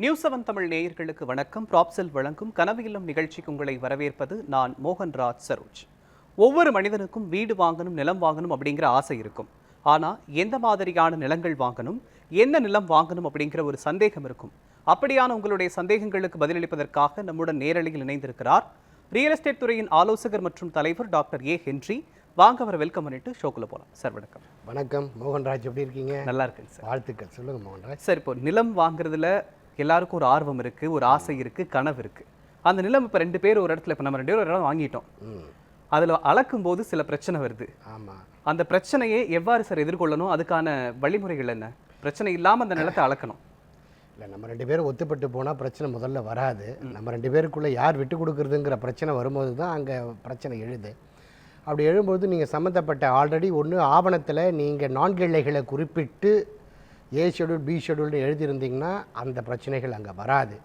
News 7 Tamil நேயர்களுக்கு வணக்கம். ப்ராப்செல் வழங்கும் கனவு இல்லம் நிகழ்ச்சிக்கு உங்களை வரவேற்பது நான் மோகன்ராஜ் சரோஜ். ஒவ்வொரு மனிதனுக்கும் வீடு வாங்கணும், நிலம் வாங்கணும் அப்படிங்கிற ஆசை இருக்கும். ஆனால் எந்த மாதிரியான நிலங்கள் வாங்கணும், என்ன நிலம் வாங்கணும் அப்படிங்கிற ஒரு சந்தேகம் இருக்கும். அப்படியான உங்களுடைய சந்தேகங்களுக்கு பதிலளிப்பதற்காக நம்முடன் நேரலையில் இணைந்திருக்கிறார் ரியல் எஸ்டேட் துறையின் ஆலோசகர் மற்றும் தலைவர் டாக்டர் ஏ ஹென்றி. வாங்க அவரை வெல்கம் பண்ணிட்டு ஷோக்குள்ள போகலாம். சார் வணக்கம். வணக்கம் மோகன்ராஜ், எப்படி இருக்கீங்க? நல்லா இருக்குங்க சார். வாழ்த்துக்கள். சொல்லுங்கள் மோகன்ராஜ். சார், இப்போ நிலம் வாங்குறதுல எல்லாருக்கும் ஒரு ஆர்வம் இருக்கு, ஒரு ஆசை இருக்கு, கனவு இருக்கு. அந்த நிலம் இப்போ ரெண்டு பேர் ஒரு இடத்துல, இப்போ நம்ம ரெண்டு பேரும் ஒரு இடம் வாங்கிட்டோம், அதில் அளக்கும் போது சில பிரச்சனை வருது. ஆமாம், அந்த பிரச்சனையை எவ்வாறு சார் எதிர்கொள்ளணும்? அதுக்கான வழிமுறைகள் என்ன? பிரச்சனை இல்லாமல் அந்த நிலத்தை அளக்கணும். இல்லை, நம்ம ரெண்டு பேரும் ஒத்துப்பட்டு போனால் பிரச்சனை முதல்ல வராது. நம்ம ரெண்டு பேருக்குள்ளே யார் விட்டு கொடுக்குறதுங்கிற பிரச்சனை வரும்போது தான் அங்கே பிரச்சனை எழுது. அப்படி எழும்போது நீங்கள் சம்மந்தப்பட்ட ஆல்ரெடி ஒன்று ஆவணத்தில் நீங்கள் நான்கிளைகளை குறிப்பிட்டு ஏ ஷெடியூல் பி ஷெடியூல்னு எழுதியிருந்தீங்கன்னா அந்த பிரச்சனைகள் அங்கே வராது.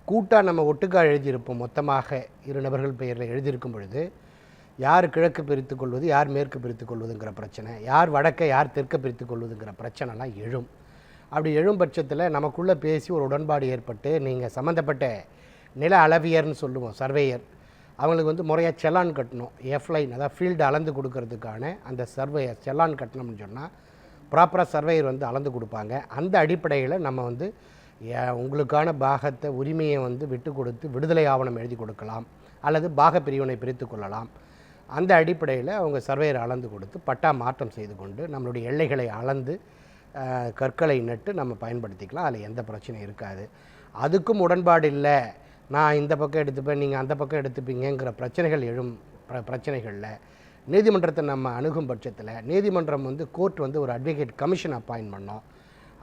கூட்டாக நம்ம ஒட்டுக்கா எழுதியிருப்போம், மொத்தமாக இரு நபர்கள் பெயரில் எழுதியிருக்கும் பொழுது யார் கிழக்கு பிரித்து கொள்வது, யார் மேற்கு பிரித்து கொள்வதுங்கிற பிரச்சனை, யார் வடக்கை யார் தெற்கு பிரித்து கொள்வதுங்கிற பிரச்சனைலாம் எழும். அப்படி எழும் பட்சத்தில் நமக்குள்ளே பேசி ஒரு உடன்பாடு ஏற்பட்டு நீங்கள் சம்மந்தப்பட்ட நில அளவியர்னு சொல்லுவோம், சர்வேயர், அவங்களுக்கு முறையாக செலான் கட்டணும். எஃப்லைன், அதாவது ஃபீல்டு அளந்து கொடுக்கறதுக்கான அந்த சர்வேயர் செலான் கட்டணும்னு சொன்னால் ப்ராப்பராக சர்வேயர் அளந்து கொடுப்பாங்க. அந்த அடிப்படையில் நம்ம உங்களுக்கான பாகத்தை உரிமையை விட்டு கொடுத்து விடுதலை ஆவணம் எழுதி கொடுக்கலாம், அல்லது பாக பிரிவினை பிரித்து கொள்ளலாம். அந்த அடிப்படையில் அவங்க சர்வேயர் அளந்து கொடுத்து பட்டா மாற்றம் செய்து கொண்டு நம்மளுடைய எல்லைகளை அளந்து கற்களை நட்டு நம்ம பயன்படுத்திக்கலாம். அதில் எந்த பிரச்சனையும் இருக்காது. அதுக்கும் உடன்பாடு இல்லை, நான் இந்த பக்கம் எடுத்துப்பேன், நீங்கள் அந்த பக்கம் எடுத்துப்பீங்கிற பிரச்சனைகள் எழும். பிரச்சனைகளில் நீதிமன்றத்தை நம்ம அணுகும் பட்சத்தில் நீதிமன்றம் கோர்ட் ஒரு அட்வொகேட் கமிஷன் அப்பாயின்ட் பண்ணோம்.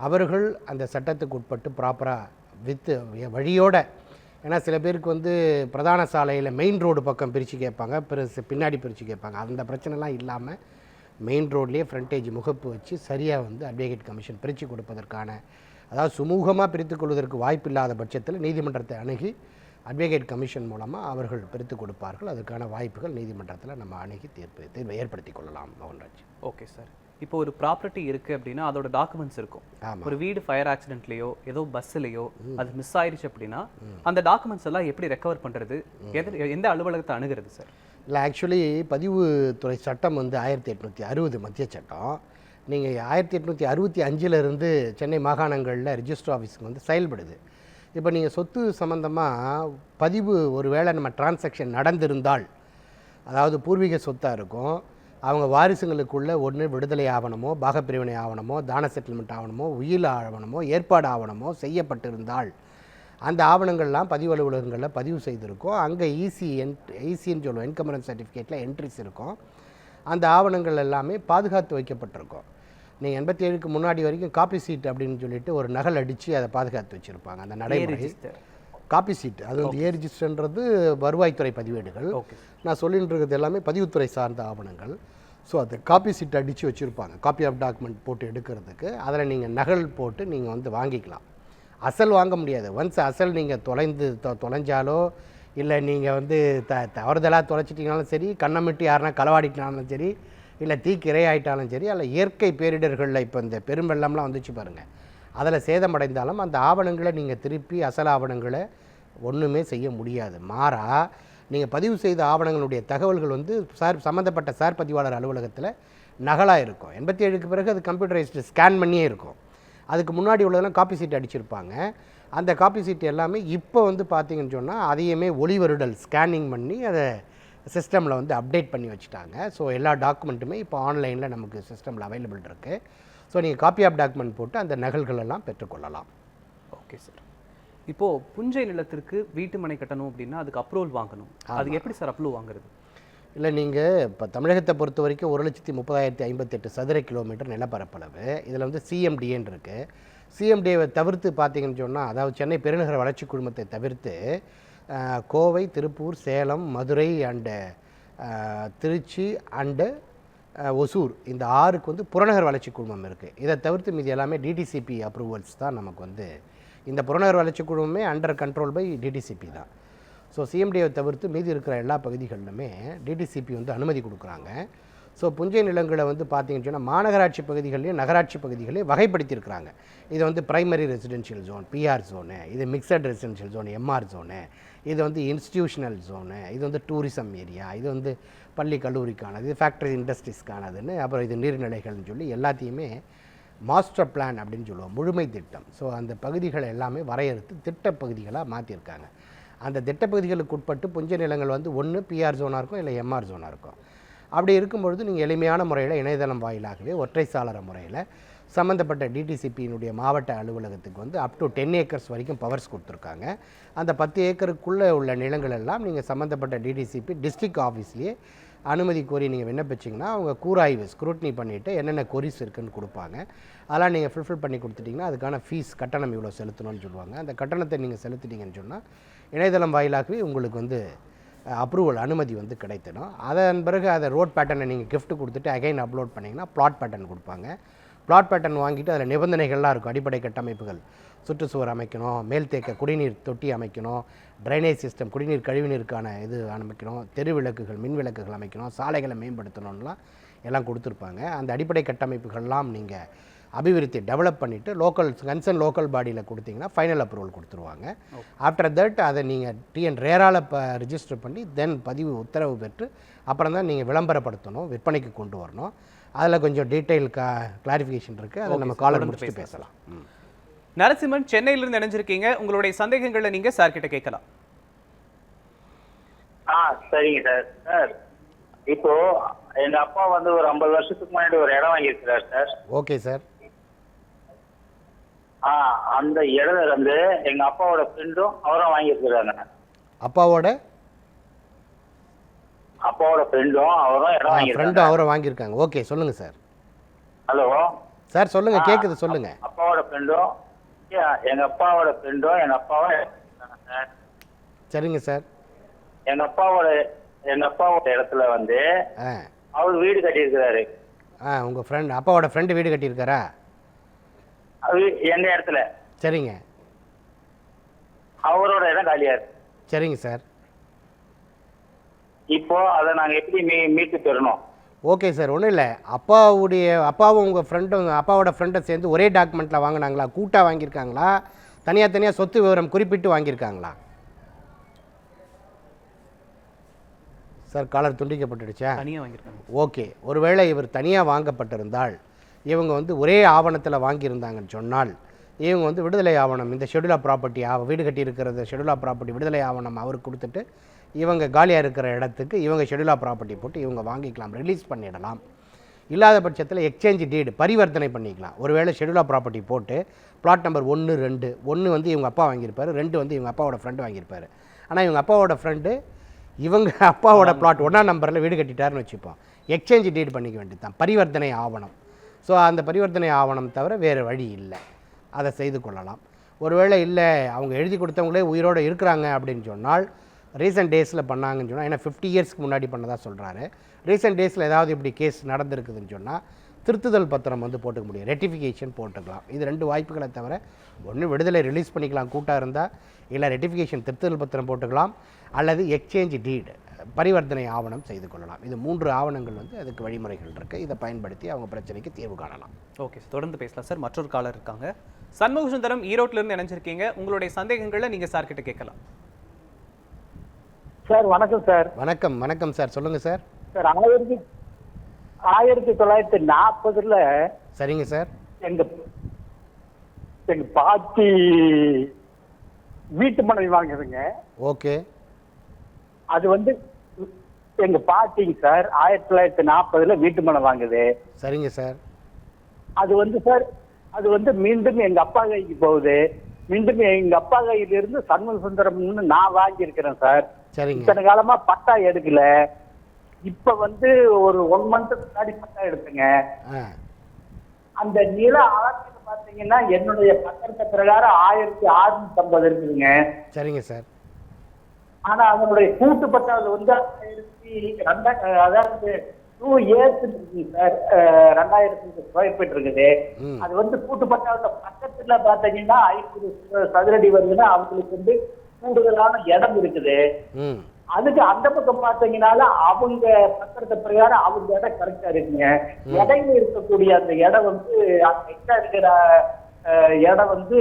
அவர்கள் அந்த சட்டத்துக்கு உட்பட்டு ப்ராப்பராக வழியோட, ஏன்னா சில பேருக்கு பிரதான சாலையில் மெயின் ரோடு பக்கம் பிரித்து கேட்பாங்க, பின்னாடி பிரித்து கேட்பாங்க. அந்த பிரச்சனைலாம் இல்லாமல் மெயின் ரோட்லேயே ஃப்ரண்டேஜ் முகப்பு வச்சு சரியாக அட்வொகேட் கமிஷன் பிரித்து கொடுப்பதற்கான, அதாவது சுமூகமாக பிரித்து கொள்வதற்கு வாய்ப்பு இல்லாத பட்சத்தில் நீதிமன்றத்தை அணுகி அட்வொகேட் கமிஷன் மூலமாக அவர்கள் பிரித்து கொடுப்பார்கள். அதுக்கான வாய்ப்புகள் நீதிமன்றத்தில் நம்ம அணுகி தீர்வை ஏற்படுத்தி கொள்ளலாம். மோகன்ராஜ். Okay sir. இப்போ ஒரு ப்ராப்பர்ட்டி இருக்குது அப்படின்னா அதோட டாக்குமெண்ட்ஸ் இருக்கும். ஒரு வீடு ஃபயர் ஆக்சிடென்ட்லேயோ ஏதோ பஸ்ஸுலையோ அது மிஸ் ஆயிடுச்சு அப்படின்னா அந்த டாக்குமெண்ட்ஸ் எல்லாம் எப்படி ரெக்கவர் பண்ணுறது, எந்த அலுவலகத்தை அணுகிறது சார்? இல்லை, ஆக்சுவலி பதிவுத்துறை சட்டம் 1860 மத்திய சட்டம். நீங்கள் 1865 சென்னை மாகாணங்களில் ரிஜிஸ்டர் ஆஃபீஸுக்கு செயல்படுது. இப்போ நீங்கள் சொத்து சம்மந்தமாக பதிவு ஒரு வேளை நம்ம டிரான்சாக்ஷன் நடந்திருந்தால், அதாவது பூர்வீக சொத்தாக இருக்கும், அவங்க வாரிசுங்களுக்குள்ளே ஒன்று விடுதலை ஆவணமோ, பாகப்பிரிவினை ஆவணமோ, தான செட்டில்மெண்ட் ஆவணமோ, உயில் ஆவணமோ, ஏற்பாடு ஆவணமோ செய்யப்பட்டிருந்தால் அந்த ஆவணங்கள்லாம் பதிவு அலுவலகங்களில் பதிவு செய்திருக்கோம். அங்கே ஈசின்னு சொல்லுவோம், என்கம்பரன்ஸ் சர்டிஃபிகேட்டில் என்ட்ரிஸ் இருக்கும். அந்த ஆவணங்கள் எல்லாமே பாதுகாத்து வைக்கப்பட்டிருக்கோம். நீங்கள் 87க்கு முன்னாடி வரைக்கும் காப்பி சீட் அப்படின்னு சொல்லிட்டு ஒரு நகல் அடித்து அதை பாதுகாத்து வச்சுருப்பாங்க. அந்த நடைமுறை காப்பி சீட், அது ஏ ரிஜிஸ்டர்ன்றது வருவாய்த்துறை பதிவேடுகள். நான் சொல்லிட்டு இருக்கிறது எல்லாமே பதிவுத்துறை சார்ந்த ஆவணங்கள். ஸோ அது காப்பி சீட் அடித்து வச்சுருப்பாங்க, காப்பி ஆஃப் டாக்குமெண்ட் போட்டு எடுக்கிறதுக்கு. அதில் நீங்கள் நகல் போட்டு நீங்கள் வாங்கிக்கலாம். அசல் வாங்க முடியாது. ஒன்ஸ் அசல் நீங்கள் தொலைஞ்சாலோ, இல்லை நீங்கள் தவறுதலாக தொலைச்சிட்டிங்கனாலும் சரி, கண்ணமிட்டு யாருன்னா களவாடிட்டினாலும் சரி, இல்லை தீக்கு இரையாயிட்டாலும் சரி, அல்ல இயற்கை பேரிடர்களில் இப்போ இந்த பெரும்பெள்ளம்லாம் வந்துச்சு பாருங்கள், அதில் சேதமடைந்தாலும் அந்த ஆவணங்களை நீங்கள் திருப்பி அசல் ஆவணங்களை ஒன்றுமே செய்ய முடியாது. மாறா நீங்கள் பதிவு செய்த ஆவணங்களுடைய தகவல்கள் சம்மந்தப்பட்ட சார் பதிவாளர் அலுவலகத்தில் நகலாக இருக்கும். 87க்கு பிறகு அது கம்ப்யூட்டரைஸ்டு ஸ்கேன் பண்ணியே இருக்கும். அதுக்கு முன்னாடி உள்ளதெல்லாம் காப்பி சீட் அடிச்சிருப்பாங்க. அந்த காப்பி சீட் எல்லாமே இப்போ பார்த்தீங்கன்னு சொன்னால் அதையுமே ஒளிவருடல் ஸ்கேனிங் பண்ணி அதை சிஸ்டமில் அப்டேட் பண்ணி வச்சுட்டாங்க. ஸோ எல்லா டாக்குமெண்ட்டுமே இப்போ ஆன்லைனில் நமக்கு சிஸ்டமில் அவைலபிள் இருக்குது. ஸோ நீங்கள் காப்பி ஆஃப் டாக்குமெண்ட் போட்டு அந்த நகல்கள் எல்லாம் பெற்றுக்கொள்ளலாம். Okay sir. இப்போது புஞ்சை நிலத்திற்கு வீட்டு மனை கட்டணும் அப்படின்னா அதுக்கு அப்ரூவல் வாங்கணும். அது எப்படி சார் அப்ரூவ் வாங்குறது? இல்லை, நீங்கள் இப்போ தமிழகத்தை பொறுத்த வரைக்கும் 1,30,058 சதுர கிலோமீட்டர் நிலப்பரப்பளவு. இதில் சிஎம்டிஏன்னு இருக்குது. சிஎம்டிஏவை தவிர்த்து பார்த்தீங்கன்னு சொன்னால், அதாவது சென்னை பெருநகர வளர்ச்சி குழுமத்தை தவிர்த்து கோவை, திருப்பூர், சேலம், மதுரை அண்டு திருச்சி அண்டு ஒசூர், இந்த 6க்கு புறநகர் வளர்ச்சி குழுமம் இருக்குது. இதை தவிர்த்து மீது எல்லாமே டிடிசிபி அப்ரூவல்ஸ் தான் நமக்கு இந்த புறநகர் வளர்ச்சி குழுமமே அண்டர் கண்ட்ரோல் பை டிடிசிபி தான். ஸோ சிஎம்டியை தவிர்த்து மீதி இருக்கிற எல்லா பகுதிகளிலுமே டிடிசிபி அனுமதி கொடுக்குறாங்க. ஸோ புஞ்சை நிலங்களை வந்து பார்த்தீங்கன்னு சொன்னால் மாநகராட்சி பகுதிகளையும் நகராட்சி பகுதிகளையும் வகைப்படுத்தியிருக்கிறாங்க. இது வந்து primary residential zone, PR zone, இது mixed residential zone, MR zone, இது வந்து இன்ஸ்டிடியூஷனல் ஜோனு, இது வந்து டூரிசம் ஏரியா, இது வந்து பள்ளி கல்லூரிக்கானது, இது ஃபேக்ட்ரி இண்டஸ்ட்ரீஸ்க்கானதுன்னு, அப்புறம் இது நீர்நிலைகள்னு சொல்லி எல்லாத்தையுமே மாஸ்டர் பிளான் அப்படின்னு சொல்லுவோம், முழுமை திட்டம். ஸோ அந்த பகுதிகளை எல்லாமே வரையறுத்து திட்ட பகுதிகளாக மாற்றிருக்காங்க. அந்த திட்டப்பகுதிகளுக்கு உட்பட்டு புஞ்சை நிலங்கள் வந்து ஒன்று பிஆர் ஜோனாக இருக்கும், இல்லை எம்ஆர் ஜோனாக இருக்கும். அப்படி இருக்கும்பொழுது நீங்கள் எளிமையான முறையில் இணையதளம் வாயிலாகவே ஒற்றை சாளர முறையில் சம்மந்தப்பட்ட டிடிசிபியினுடைய மாவட்ட அலுவலகத்துக்கு வந்து அப் டு 10 ஏக்கர்ஸ் வரைக்கும் பவர்ஸ் கொடுத்துருக்காங்க. அந்த 10 ஏக்கருக்குள்ளே உள்ள நிலங்கள் எல்லாம் நீங்கள் சம்மந்தப்பட்ட டிடிசிபி டிஸ்ட்ரிக்ட் ஆஃபீஸ்லேயே அனுமதி கோரி நீங்கள் விண்ணப்பிச்சிங்கன்னா அவங்க கூராய்வு ஸ்க்ரூட்னி பண்ணிவிட்டு என்னென்ன கொரிஸ் இருக்குதுன்னு கொடுப்பாங்க. அதெல்லாம் நீங்கள் ஃபுல்ஃபில் பண்ணி கொடுத்துட்டிங்கன்னா அதுக்கான ஃபீஸ் கட்டணம் இவ்வளோ செலுத்தணும்னு சொல்லுவாங்க. அந்த கட்டணத்தை நீங்கள் செலுத்திட்டீங்கன்னு சொன்னால் இணையதளம் வாயிலாகவே உங்களுக்கு வந்து அப்ரூவல் அனுமதி வந்து கிடைத்திடும். அதன் பிறகு அதை ரோட் பேட்டர்னை நீங்கள் கிஃப்ட் கொடுத்துட்டு அகைன் அப்லோட் பண்ணிங்கன்னா பிளாட் பேட்டர்ன் கொடுப்பாங்க. பிளாட் பேட்டர்ன் வாங்கிட்டு அதில் நிபந்தனைகள்லாம் இருக்கும். அடிப்படை கட்டமைப்புகள், சுற்றுச்சுவர் அமைக்கணும், மேல்தேக்க குடிநீர் தொட்டி அமைக்கணும், ட்ரைனேஜ் சிஸ்டம், குடிநீர் கழிவுநீருக்கான இது அமைக்கணும், தெரு விளக்குகள், மின் விளக்குகள் அமைக்கணும், சாலைகளை மேம்படுத்தணும்லாம் எல்லாம் கொடுத்துருப்பாங்க. அந்த அடிப்படை கட்டமைப்புகள்லாம் நீங்கள் அபிவிருத்தி டெவலப் பண்ணிவிட்டு கன்சர்ன் லோக்கல் பாடியில் கொடுத்தீங்கன்னா ஃபைனல் அப்ரூவல் கொடுத்துருவாங்க. ஆஃப்டர் தட் அதை நீங்கள் டிஎன் ரேரால் ரிஜிஸ்டர் பண்ணி தென் பதிவு உத்தரவு பெற்று அப்புறம் தான் நீங்கள் விளம்பரப்படுத்தணும், விற்பனைக்கு கொண்டு வரணும். அதில் கொஞ்சம் டீட்டெயில் கிளாரிஃபிகேஷன் இருக்குது. அதை நம்ம காலர் முடிச்சுட்டு பேசலாம். நரசிம்மன், சென்னையிலிருந்து இணைஞ்சிருக்கீங்க. உங்களுடைய சந்தேகங்களை நீங்கள் சார் கிட்ட கேட்கலாம். சரிங்க சார். சார் இப்போ எங்க அப்பா வந்து ஒரு 50 வருஷத்துக்கு முன்னாடி ஒரு இடம் வாங்கியிருக்கிறார் சார். Okay sir. அந்த இடம் வந்து எங்க அப்பாவோட ஃப்ரெண்டும் அவரும் வாங்கியிருக்கிறாங்க. அப்பாவோட ஃப்ரெண்டும் அவரும் இடம் வாங்கியிருக்காங்க. அவரும் வாங்கியிருக்காங்க. ஓகே, சொல்லுங்க சார். ஹலோ சார், சொல்லுங்க, கேக்குது, சொல்லுங்க. அப்பாவோட ஃப்ரெண்டும் எங்க அப்பாவும் சார். சரிங்க சார். எங்க அப்பாவோட இடத்துல வந்து அவர் வீடு கட்டியிருக்கிறாரு. உங்க ஃப்ரெண்ட், அப்பாவோட ஃப்ரெண்டு வீடு கட்டியிருக்காரா? எங்க இடத்துல. சரிங்க. அவரோட இடம் காலியா இருக்கு. சரிங்க சார். இப்போ அதை நாங்க எப்படி மீட்டு பெறணும்? ஓகே சார், ஒன்றும் இல்லை. அப்பாவும் உங்கள் ஃப்ரெண்டும் அப்பாவோட ஃப்ரெண்டை சேர்ந்து ஒரே டாக்குமெண்ட்டில் வாங்கினாங்களா, கூட்டாக வாங்கியிருக்காங்களா, தனியாக சொத்து விவரம் குறிப்பிட்டு வாங்கியிருக்காங்களா? Sir, collar துண்டிக்கப்பட்டுடுச்சா? தனியாக வாங்கியிருக்காங்க. ஓகே, ஒருவேளை இவர் தனியாக வாங்கப்பட்டிருந்தால் இவங்க வந்து ஒரே ஆவணத்தில் வாங்கியிருந்தாங்கன்னு சொன்னால் இவங்க வந்து விடுதலை ஆவணம், இந்த ஷெட்யூல் ஆஃப் ப்ராப்பர்ட்டி, வீடு கட்டியிருக்கிறது ஷெட்யூல் ஆஃப் ப்ராப்பர்ட்டி விடுதலை ஆவணம் அவருக்கு கொடுத்துட்டு இவங்க காலியாக இருக்கிற இடத்துக்கு இவங்க ஷெட்யூல் ஆஃப் ப்ராப்பர்ட்டி போட்டு இவங்க வாங்கிக்கலாம், ரிலீஸ் பண்ணிடலாம். இல்லாத பட்சத்தில் எக்ஸ்சேஞ்ச் டீடு பரிவர்த்தனை பண்ணிக்கலாம். ஒருவேளை ஷெட்யூல் ஆஃப் ப்ராப்பர்ட்டி போட்டு பிளாட் நம்பர் 1, 2, 1 வந்து இவங்க அப்பா வாங்கியிருப்பார், 2 வந்து இவங்க அப்பாவோட ஃப்ரெண்டு வாங்கியிருப்பார். ஆனால் இவங்க அப்பாவோட ஃப்ரெண்டு இவங்க அப்பாவோட பிளாட் 1ஆம் நம்பரில் வீடு கட்டிட்டாருன்னு வச்சுப்போம், எக்ஸ்சேஞ்ச் டீடு பண்ணிக்க வேண்டியது தான், பரிவர்த்தனை ஆவணம். ஸோ அந்த பரிவர்த்தனை ஆவணம் தவிர வேறு வழி இல்லை, அதை செய்து கொள்ளலாம். ஒருவேளை இல்லை அவங்க எழுதி கொடுத்தவங்களே உயிரோடு இருக்கிறாங்க அப்படின்னு சொன்னால் ரீசெண்ட் டேஸில் பண்ணாங்கன்னு சொன்னால், ஏன்னா 50 இயர்ஸ்க்கு முன்னாடி பண்ணதாக சொல்கிறாரு, ரீசெண்ட் டேஸில் ஏதாவது இப்படி கேஸ் நடந்திருக்குதுன்னு சொன்னால் திருத்துதல் பத்திரம் வந்து போட்டுக்க முடியும், ரெட்டிஃபிகேஷன் போட்டுக்கலாம். இது 2 வாய்ப்புகளை தவிர ஒன்று விடுதலை ரிலீஸ் பண்ணிக்கலாம் கூட்டாக இருந்தால், இல்லை ரெட்டிஃபிகேஷன் திருத்துதல் பத்திரம் போட்டுக்கலாம், அல்லது எக்ஸ்சேஞ்ச் டீடு பரிவர்த்தனை ஆவணம் செய்து கொள்ளலாம். இது 3 ஆவணங்கள் வந்து அதுக்கு வழிமுறைகள் இருக்குது. இதை பயன்படுத்தி அவங்க பிரச்சனைக்கு தீர்வு காணலாம். ஓகே சார், தொடர்ந்து பேசலாம் சார். மற்றொரு காலர் இருக்காங்க. சண்முக சுந்தரம், ஈரோட்டிலிருந்து இணைஞ்சிருக்கீங்க. உங்களுடைய சந்தேகங்களை நீங்கள் சார் கிட்ட கேட்கலாம். சார் வணக்கம் சார். வணக்கம். வணக்கம் சார், சொல்லுங்கள் சார். சார் 1940 சரிங்க சார். எங்க பாட்டி வீட்டு மனை வாங்குதுங்க. ஓகே. அது வந்து எங்க பாட்டிங்க சார் 1940 வீட்டு மனை வாங்குது. சரிங்க சார். அது வந்து சார் அது வந்து மீண்டும் எங்க அப்பா கைக்கு போகுது. மீண்டும் எங்க அப்பா கையிலிருந்து சண்முக சுந்தரம்னு நான் வாங்கியிருக்கிறேன் சார். சரிங்க. இத்தனை காலமா பட்டா எடுக்கல. இப்ப வந்து ஒரு 1 மந்த் முன்னாடி பட்டா எடுத்துங்க. அந்த நில அளவுக்கு பாத்தீங்கன்னா என்னுடைய பத்திரத்தை பிரகாரம் 1650 இருக்குதுங்க. சரிங்க சார். ஆனா அதனுடைய கூட்டு பட்டா வந்து 2 years இருக்குங்க சார். 2000 ஸ்கொயர் ஃபீட் இருக்குது. அது வந்து கூட்டு பட்டாவோட பக்கத்துல பாத்தீங்கன்னா 500 சதுரடி வருதுன்னா அவங்களுக்கு வந்து கூடுதலான இடம் இருக்குது. அதுக்கு அந்த பக்கம் பாத்தீங்கன்னால அவங்க பத்திரத்தை பிரகாரம் அவங்க இடம் கரெக்டா இருக்குங்க. இடையில இருக்கக்கூடிய அந்த இடம் வந்து அந்த எக்ஸ்ட்ரா இருக்கிற இடம் வந்து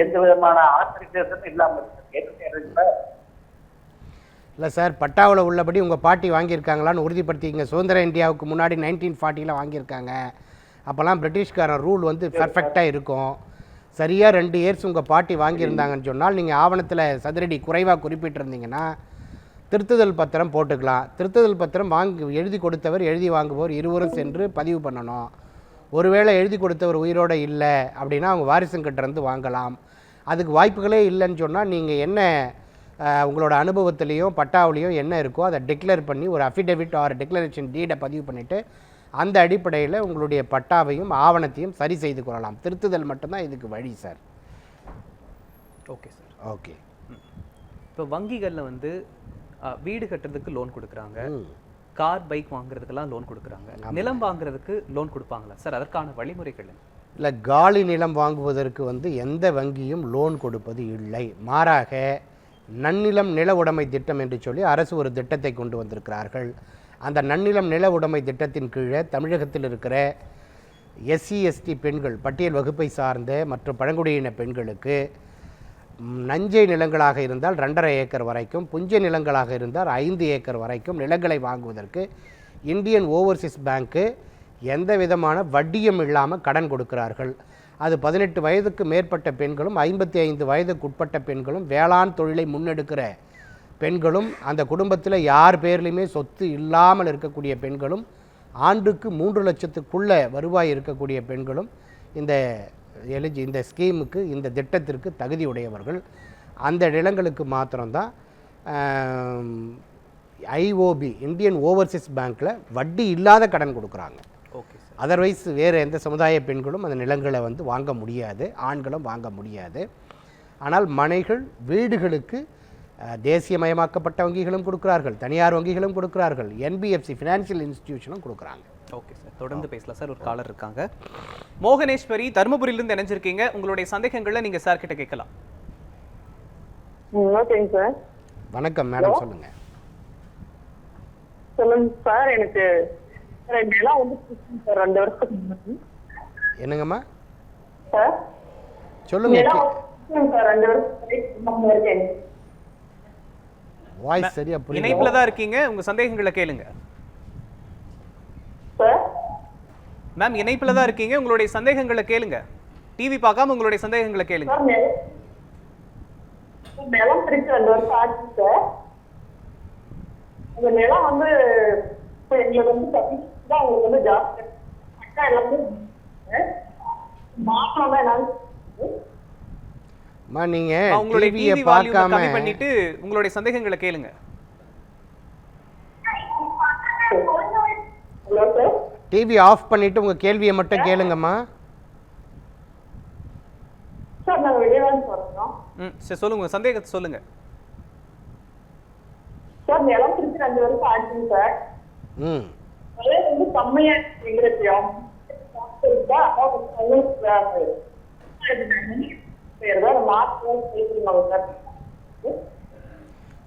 எந்த விதமான ஆத்தரைசேஷன் இல்லாம இருக்கு. இல்லை சார், பட்டாவில் உள்ளபடி உங்கள் பாட்டி வாங்கியிருக்காங்களான்னு உறுதிப்படுத்திங்க. சுதந்திர இந்தியாவுக்கு முன்னாடி 1940 வாங்கியிருக்காங்க. அப்போல்லாம் பிரிட்டிஷ்காரன் ரூல் வந்து பர்ஃபெக்டாக இருக்கும். சரியாக 2 இயர்ஸ் உங்கள் பாட்டி வாங்கியிருந்தாங்கன்னு சொன்னால் நீங்கள் ஆவணத்தில் சதுரடி குறைவாக குறிப்பிட்டிருந்தீங்கன்னா திருத்துதல் பத்திரம் போட்டுக்கலாம். திருத்துதல் பத்திரம் எழுதி கொடுத்தவர் எழுதி வாங்குபவர் இருவரும் சென்று பதிவு பண்ணணும். ஒருவேளை எழுதி கொடுத்தவர் உயிரோடு இல்லை அப்படின்னா அவங்க வாரிசுங்கிட்ட இருந்து வாங்கலாம். அதுக்கு வாய்ப்புகளே இல்லைன்னு சொன்னால் நீங்கள் என்ன உங்களோட அனுபவத்திலையும் பட்டாவிலையும் என்ன இருக்கோ அதை டிக்ளேர் பண்ணி ஒரு அஃபிடேவிட் ஆர் டிக்ளரேஷன் டீடை பதிவு பண்ணிவிட்டு அந்த அடிப்படையில் உங்களுடைய பட்டாவையும் ஆவணத்தையும் சரி செய்து கொள்ளலாம். திருத்துதல் மட்டும்தான் இதுக்கு வழி சார். Okay sir. ஓகே. இப்போ வங்கிகளில் வந்து வீடு கட்டுறதுக்கு லோன் கொடுக்குறாங்க, கார் பைக் வாங்குறதுக்கெல்லாம் லோன் கொடுக்குறாங்க, நிலம் வாங்குறதுக்கு லோன் கொடுப்பாங்களா சார்? அதற்கான வழிமுறைகள் இல்லை, காலி நிலம் வாங்குவதற்கு வந்து எந்த வங்கியும் லோன் கொடுப்பது இல்லை. மாறாக நன்னிலம் நில உடைமை திட்டம் என்று சொல்லி அரசு ஒரு திட்டத்தை கொண்டு வந்திருக்கிறார்கள். அந்த நன்னிலம் நில உடைமை திட்டத்தின் கீழே தமிழகத்தில் இருக்கிற எஸ்சி எஸ்டி பெண்கள், பட்டியல் வகுப்பை சார்ந்த மற்றும் பழங்குடியின பெண்களுக்கு நஞ்சை நிலங்களாக இருந்தால் 2.5 ஏக்கர் வரைக்கும், புஞ்சை நிலங்களாக இருந்தால் 5 ஏக்கர் வரைக்கும் நிலங்களை வாங்குவதற்கு இந்தியன் ஓவர்சீஸ் பேங்க்கு எந்த விதமான வட்டியும் இல்லாமல் கடன் கொடுக்கிறார்கள். அது 18 வயதுக்கு மேற்பட்ட பெண்களும் 55 வயதுக்கு உட்பட்ட பெண்களும் வேளாண் தொழிலை முன்னெடுக்கிற பெண்களும் அந்த குடும்பத்தில் யார் பேர்லையுமே சொத்து இல்லாமல் இருக்கக்கூடிய பெண்களும் ஆண்டுக்கு 3 லட்சத்துக்குள்ளே வருவாய் இருக்கக்கூடிய பெண்களும் இந்த ஸ்கீமுக்கு இந்த திட்டத்திற்கு தகுதி உடையவர்கள். அந்த நிலங்களுக்கு மாத்திரம்தான் ஐஓபி இந்தியன் ஓவர்சீஸ் பேங்க்கில் வட்டி இல்லாத கடன் கொடுக்குறாங்க. ஓகே. அதர்வைஸ் வேறு எந்த சமுதாய பெண்களும் அந்த நிலங்களை வந்து வாங்க முடியாது, ஆண்களும் வாங்க முடியாது. ஆனால் மனைகள் வீடுகளுக்கு தேசியமயமாக்கப்பட்ட வங்கிகளும் கொடுக்குறார்கள், தனியார் வங்கிகளும் கொடுக்குறார்கள், என்பிஎஃப்சி ஃபினான்ஷியல் இன்ஸ்டிடியூஷனும் கொடுக்குறாங்க. ஓகே சார், தொடர்ந்து பேசலாம் சார். ஒரு காலர் இருக்காங்க. மோகனேஸ்வரி தர்மபுரியிலிருந்து இணைஞ்சிருக்கீங்க. உங்களுடைய சந்தேகங்களை நீங்க சார் கிட்ட கேட்கலாம். ஓகேங்க சார். வணக்கம் மேடம், சொல்லுங்க. சொல்லுங்க சார். எனக்கு நிலம் வந்து சார் 2 வருஷத்துக்கு முன்னாடி. என்னங்கம்மா சார் சொல்லுங்க. சார் 2 வருஷம் இருக்கேன். வாய்ஸ் சரியா புரியல. இணைப்புல தான் இருக்கீங்க, உங்க சந்தேகங்களை கேளுங்க. சார் மேம் இணைப்புல தான் இருக்கீங்க, உங்களுடைய சந்தேகங்களை கேளுங்க. டிவி பார்க்காம உங்களுடைய சந்தேகங்களை கேளுங்க. நிலம் பிரிச்சு 2 வருஷம் ஆச்சு சார். அந்த நிலம் வந்து எங்களுக்கு வந்து தான் உங்களுக்கு வந்து ஜாஸ்தி அக்கா எல்லாமே மாற்றம் தான் என்னன்னு நீங்க உங்களுடைய டிவியை டிவி வால்யூம் பார்க்காம கம்மி பண்ணிட்டு உங்களுடைய சந்தேகங்களை கேளுங்க. Hello sir. டிவி ஆஃப் பண்ணிட்டு உங்க கேள்வியை மட்டும் கேளுங்கம்மா. சார் நாங்கள் வெளியே தான் சொல்றோம். சரி சொல்லுங்க, உங்க சந்தேகத்தை சொல்லுங்க. சார் நிலம் பிரிச்சு 2 வருஷம் ஆச்சுங்க சார். விலை வந்து கம்மியா எங்களுக்கு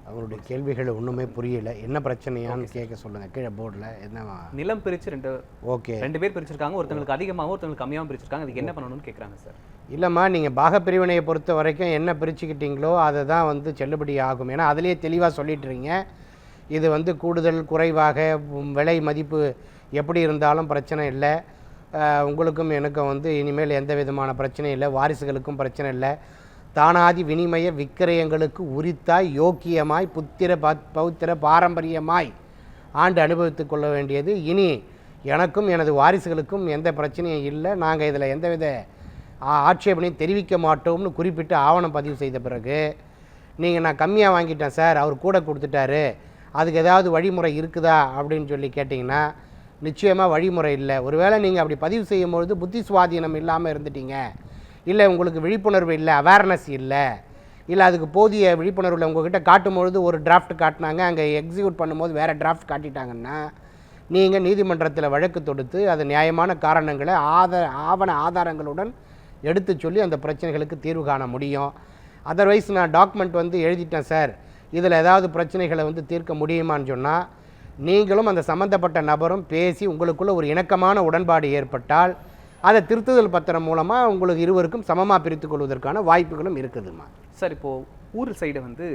அவங்களுடைய கேள்விகள் ஒண்ணுமே புரியல. என்ன பிரச்சனையான்னு கேட்க சொல்லுங்க. கீழே போர்டில் என்ன நிலம் பிரிச்சு 2 பேர் பிரிச்சிருக்காங்க, ஒருத்தங்களுக்கு அதிகமாகவும் ஒருத்தங்களுக்கு கம்மியாகவும் பிரிச்சிருக்காங்க. அதுக்கு என்ன பண்ணணும்னு கேட்குறாங்க சார். இல்லைம்மா, நீங்கள் பாகப்பிரிவினையை பொறுத்த வரைக்கும் என்ன பிரிச்சுக்கிட்டீங்களோ அதை தான் வந்து செல்லுபடி ஆகும். ஏன்னா அதிலேயே தெளிவாக சொல்லிட்டுறீங்க. இது வந்து கூடுதல் குறைவாக விலை மதிப்பு எப்படி இருந்தாலும் பிரச்சனை இல்லை, உங்களுக்கும் எனக்கும் வந்து இனிமேல் எந்த விதமான பிரச்சனையும் இல்லை, வாரிசுகளுக்கும் பிரச்சனை இல்லை. தானாதி வினிமய விக்கிரயங்களுக்கு உரித்தாய் யோக்கியமாய் பௌத்திர பாரம்பரியமாய் ஆண்டு அனுபவித்து கொள்ள வேண்டியது. இனி எனக்கும் எனது வாரிசுகளுக்கும் எந்த பிரச்சனையும் இல்லை, நாங்கள் இதில் எந்தவித ஆட்சேபனையும் தெரிவிக்க மாட்டோம்னு குறிப்பிட்டு ஆவணம் பதிவு செய்த பிறகு நீங்கள் நான் கம்மியாக வாங்கிட்டேன் சார், அவர் கூட கொடுத்துட்டாரு, அதுக்கு ஏதாவது வழிமுறை இருக்குதா அப்படின்னு சொல்லி கேட்டிங்கன்னா நிச்சயமாக வழிமுறை இல்லை. ஒருவேளை நீங்கள் அப்படி பதிவு செய்யும்பொழுது புத்தி சுவாதீனம் இல்லாமல் இருந்துட்டீங்க, இல்லை உங்களுக்கு விழிப்புணர்வு இல்லை, அவேர்னஸ் இல்லை, இல்லை அதுக்கு போதிய விழிப்புணர்வில் உங்கள்கிட்ட காட்டும்பொழுது ஒரு டிராஃப்ட் காட்டினாங்க, அங்கே எக்ஸிக்யூட் பண்ணும்போது வேறு டிராஃப்ட் காட்டிட்டாங்கன்னா நீங்கள் நீதிமன்றத்தில் வழக்கு தொடுத்து அது நியாயமான காரணங்களை ஆவண ஆதாரங்களுடன் எடுத்து சொல்லி அந்த பிரச்சனைகளுக்கு தீர்வு காண முடியும். அதர்வைஸ் நான் டாக்குமெண்ட் வந்து எழுதிட்டேன் சார், இதில் ஏதாவது பிரச்சனைகளை வந்து தீர்க்க முடியுமான்னு சொன்னால் நீங்களும் அந்த சம்மந்தப்பட்ட நபரும் பேசி உங்களுக்குள்ள ஒரு இணக்கமான உடன்பாடு ஏற்பட்டால் அதை திருத்துதல் பத்திரம் மூலமாக உங்களுக்கு இருவருக்கும் சமமாக பிரித்து கொள்வதற்கான வாய்ப்புகளும் இருக்குதுமா. சார் இப்போது ஊர் சைடு வந்து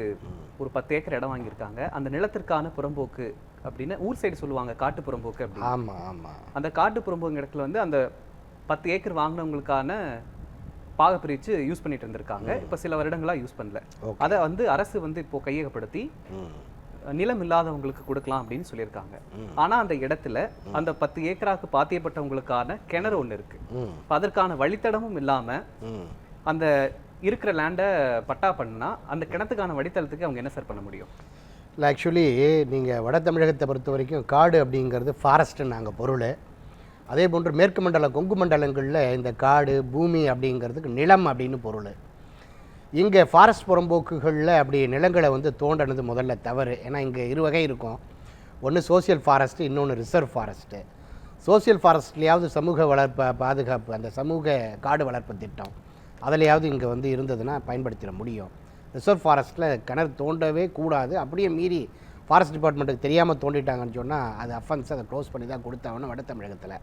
ஒரு 10 ஏக்கர் இடம் வாங்கியிருக்காங்க. அந்த நிலத்திற்கான புறம்போக்கு அப்படின்னு ஊர் சைடு சொல்லுவாங்க, காட்டு புறம்போக்கு அப்படின்னு. ஆமாம் ஆமாம். அந்த காட்டு புறம்போக்கு இடத்துல வந்து அந்த 10 ஏக்கர் வாங்கினவங்களுக்கான பாக பிரித்து யூஸ் பண்ணிட்டு இருந்திருக்காங்க. இப்போ சில வருடங்களாக யூஸ் பண்ணல. அதை வந்து அரசு வந்து இப்போ கையகப்படுத்தி நிலம் இல்லாதவங்களுக்கு கொடுக்கலாம் அப்படின்னு சொல்லியிருக்காங்க. ஆனா அந்த இடத்துல அந்த 10 ஏக்கராக்கு பாத்தியப்பட்டவங்களுக்கான கிணறு ஒண்ணு இருக்கு. அதற்கான வழித்தடமும் இல்லாம அந்த இருக்கிற லேண்டை பட்டா பண்ணா அந்த கிணத்துக்கான வழித்தளத்துக்கு அவங்க என்ன சார் பண்ண முடியும்? இல்லை, ஆக்சுவலி நீங்கள் வட தமிழகத்தை பொறுத்த வரைக்கும் காடு அப்படிங்கிறது ஃபாரஸ்ட்டு நாங்கள் பொருள். அதே போன்று மேற்கு மண்டல கொங்கு மண்டலங்களில் இந்த காடு பூமி அப்படிங்கிறதுக்கு நிலம் அப்படின்னு பொருள். இங்கே ஃபாரஸ்ட் புறம்போக்குகளில் அப்படி நிலங்களை வந்து தோண்டனது முதல்ல தவறு. ஏன்னா இங்கே 2 வகை இருக்கும். ஒன்று சோசியல் ஃபாரஸ்ட்டு, இன்னொன்று ரிசர்வ் ஃபாரஸ்ட்டு. சோசியல் ஃபாரஸ்ட்லேயாவது சமூக வளர்ப்பு பாதுகாப்பு, அந்த சமூக காடு வளர்ப்பு திட்டம் அதிலையாவது இங்கே வந்து இருந்ததுன்னா பயன்படுத்திட முடியும். ரிசர்வ் ஃபாரஸ்ட்டில் கிணறு தோண்டவே கூடாது. அப்படியே மீறி ஃபாரஸ்ட் டிபார்ட்மெண்ட்டுக்கு தெரியாமல் தோண்டிட்டாங்கன்னு சொன்னால் அது அஃபென்ஸ், அதை க்ளோஸ் பண்ணி தான் கொடுத்தாங்கன்னு வட தமிழகத்தில்.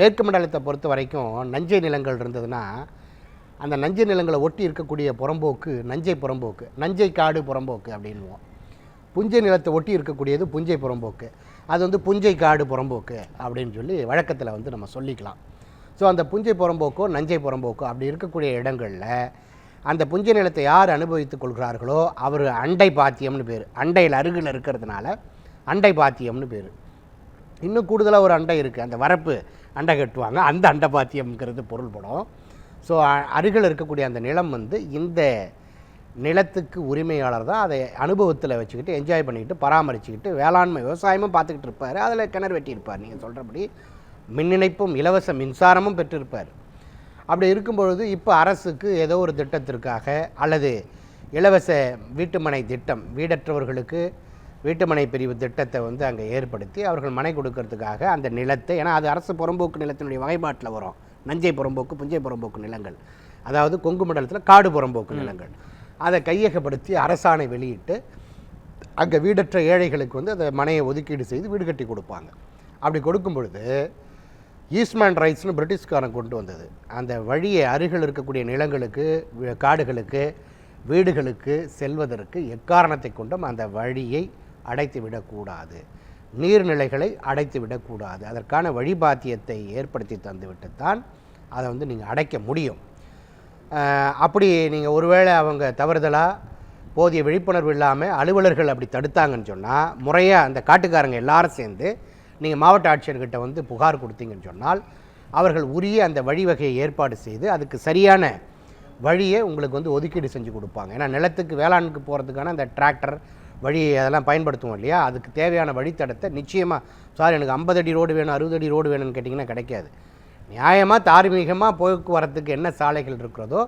மேற்கு மண்டலத்தை பொறுத்த வரைக்கும் நஞ்சை நிலங்கள் இருந்ததுன்னா அந்த நஞ்சை நிலங்களை ஒட்டி இருக்கக்கூடிய புறம்போக்கு நஞ்சை புறம்போக்கு, நஞ்சை காடு புறம்போக்கு அப்படின்வோம். புஞ்சை நிலத்தை ஒட்டி இருக்கக்கூடியது புஞ்சை புறம்போக்கு, அது வந்து புஞ்சை காடு புறம்போக்கு அப்படின்னு சொல்லி வழக்கத்தில் வந்து நம்ம சொல்லிக்கலாம். ஸோ அந்த புஞ்சை புறம்போக்கோ நஞ்சை புறம்போக்கோ அப்படி இருக்கக்கூடிய இடங்களில் அந்த புஞ்சை நிலத்தை யார் அனுபவித்துக் கொள்கிறார்களோ அவர் அண்டை பாத்தியம்னு பேர். அண்டையில் அருகில் இருக்கிறதுனால அண்டை பாத்தியம்னு பேர். இன்னும் கூடுதலாக ஒரு அண்டை இருக்குது, அந்த வரப்பு அண்டை கட்டுவாங்க, அந்த அண்டை பாத்தியம்ங்கிறது பொருள்படும். ஸோ அருகில் இருக்கக்கூடிய அந்த நிலம் வந்து இந்த நிலத்துக்கு உரிமையாளர் தான் அதை அனுபவத்தில் வச்சுக்கிட்டு என்ஜாய் பண்ணிக்கிட்டு பராமரிச்சுக்கிட்டு வேளாண்மை விவசாயமும் பார்த்துக்கிட்டு இருப்பார். அதில் கிணறு வெட்டியிருப்பார். நீங்கள் சொல்கிறபடி மின் இணைப்பும் இலவச மின்சாரமும் பெற்றிருப்பார். அப்படி இருக்கும்பொழுது இப்போ அரசுக்கு ஏதோ ஒரு திட்டத்திற்காக அல்லது இலவச வீட்டுமனை திட்டம், வீடற்றவர்களுக்கு வீட்டுமனை பிரிவு திட்டத்தை வந்து அங்கே ஏற்படுத்தி அவர்கள் மனை கொடுக்கறதுக்காக அந்த நிலத்தை, ஏன்னா அது அரசு புறம்போக்கு நிலத்தினுடைய வகைப்பாட்டில் வரும். நஞ்சை புறம்போக்கு, புஞ்சை புறம்போக்கு நிலங்கள், அதாவது கொங்கு மண்டலத்தில் காடு புறம்போக்கு நிலங்கள், அதை கையகப்படுத்தி அரசாணை வெளியிட்டு அங்கே வீடற்ற ஏழைகளுக்கு வந்து அந்த மனையை ஒதுக்கீடு செய்து வீடு கட்டி கொடுப்பாங்க. அப்படி கொடுக்கும் பொழுது ஈஸ்ட்மேன் ரைட்ஸ்னு பிரிட்டிஷ்காரன் கொண்டு வந்தது. அந்த வழியை அருகில் இருக்கக்கூடிய நிலங்களுக்கு, காடுகளுக்கு, வீடுகளுக்கு செல்வதற்கு எக்காரணத்தை கொண்டும் அந்த வழியை அடைத்து விடக்கூடாது, நீர்நிலைகளை அடைத்து விடக்கூடாது. அதற்கான வழிபாத்தியத்தை ஏற்படுத்தி தந்துவிட்டு தான் அதை வந்து நீங்கள் அடைக்க முடியும். அப்படி நீங்கள் ஒருவேளை அவங்க தவறுதலாக போதிய விழிப்புணர்வு இல்லாமல் அலுவலர்கள் அப்படி தடுத்தாங்கன்னு சொன்னால், முறையாக அந்த காட்டுக்காரங்க எல்லாரும் சேர்ந்து நீங்கள் மாவட்ட ஆட்சியர்கிட்ட வந்து புகார் கொடுத்தீங்கன்னு சொன்னால் அவர்கள் உரிய அந்த வழிவகையை ஏற்பாடு செய்து அதுக்கு சரியான வழியை உங்களுக்கு வந்து ஒதுக்கீடு செஞ்சு கொடுப்பாங்க. ஏன்னா நிலத்துக்கு வேளாண்மைக்கு போகிறதுக்கான அந்த டிராக்டர் வழி அதெல்லாம் பயன்படுத்துவோம் இல்லையா, அதுக்கு தேவையான வழித்தடத்தை நிச்சயமாக, சார் எனக்கு 50 அடி ரோடு வேணும் 60 அடி ரோடு வேணும்னு கேட்டிங்கன்னா கிடைக்காது. நியாயமாக தார்மீகமாக போக்குவரத்துக்கு என்ன சாலைகள் இருக்கிறதோ